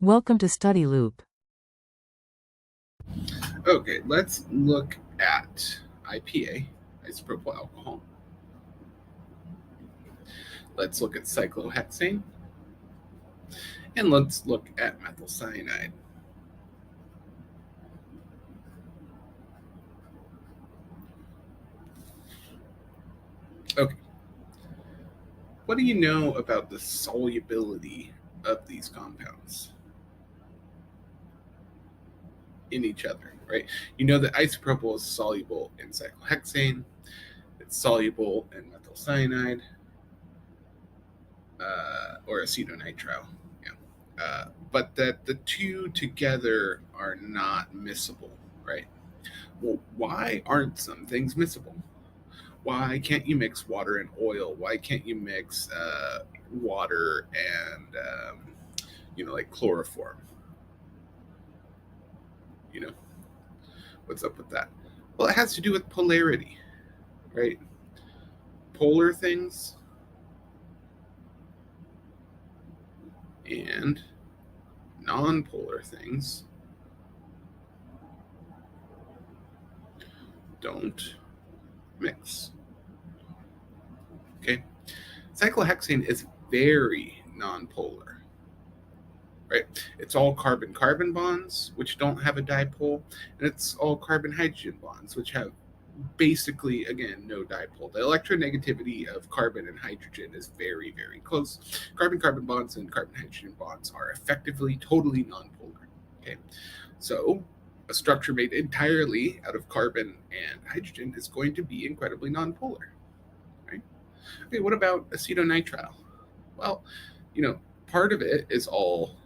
Welcome to Study Loop. Okay, let's look at IPA, isopropyl alcohol. Let's look at cyclohexane. And let's look at methyl cyanide. Okay. What do you know about the solubility of these compounds in each other, right? You know that isopropyl is soluble in cyclohexane, it's soluble in methyl cyanide, or acetonitrile. Yeah. But that the two together are not miscible, right? Well, why aren't some things miscible? Why can't you mix water and oil? Why can't you mix water and like chloroform? You know, what's up with that? Well, it has to do with polarity, right? Polar things and non-polar things don't mix. Okay, cyclohexane is very non-polar, right? It's all carbon-carbon bonds, which don't have a dipole, and it's all carbon-hydrogen bonds, which have basically, again, no dipole. The electronegativity of carbon and hydrogen is very, very close. Carbon-carbon bonds and carbon-hydrogen bonds are effectively totally nonpolar. Okay, so a structure made entirely out of carbon and hydrogen is going to be incredibly nonpolar, right? Okay, what about acetonitrile? Well, part of it is all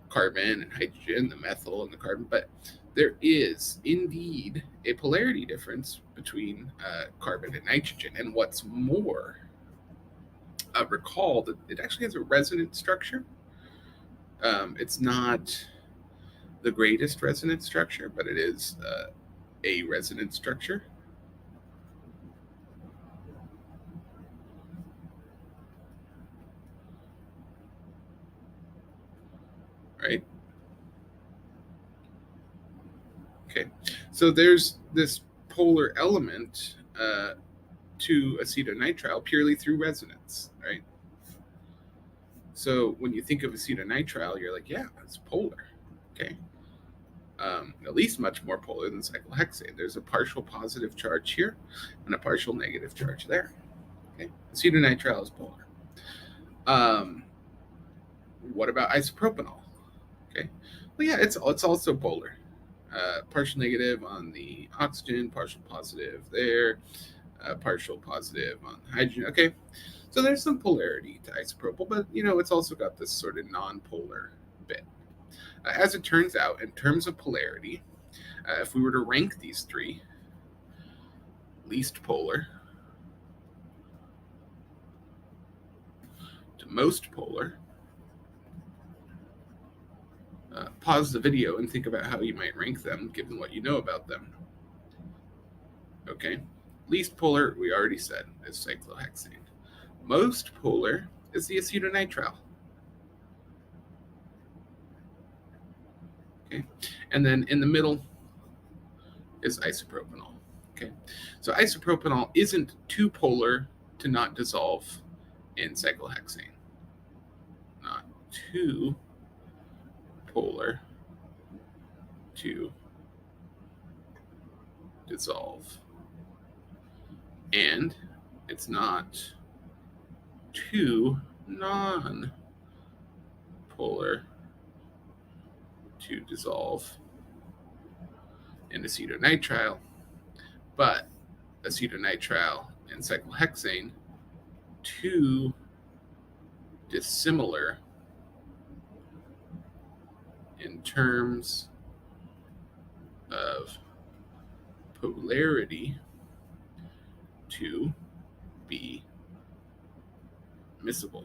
carbon and hydrogen, the methyl and the carbon, but there is indeed a polarity difference between carbon and nitrogen. And what's more, recall that it actually has a resonance structure. It's not the greatest resonance structure, but it is a resonance structure. Right? Okay. So there's this polar element to acetonitrile purely through resonance, right? So when you think of acetonitrile, you're like, yeah, it's polar. Okay. At least much more polar than cyclohexane. There's a partial positive charge here and a partial negative charge there. Okay. Acetonitrile is polar. What about isopropanol? Okay. Well, yeah, it's also polar. Partial negative on the oxygen, partial positive there, partial positive on hydrogen. Okay, so there's some polarity to isopropyl, but it's also got this sort of non-polar bit. As it turns out, in terms of polarity, if we were to rank these three, least polar to most polar, pause the video and think about how you might rank them given what you know about them. Okay, least polar, we already said, is cyclohexane. Most polar is the acetonitrile. Okay, and then in the middle is isopropanol. Okay, so isopropanol isn't too polar to not dissolve in cyclohexane. Not too polar to dissolve. And it's not too non polar to dissolve in acetonitrile, but acetonitrile and cyclohexane too dissimilar in terms of polarity to be miscible.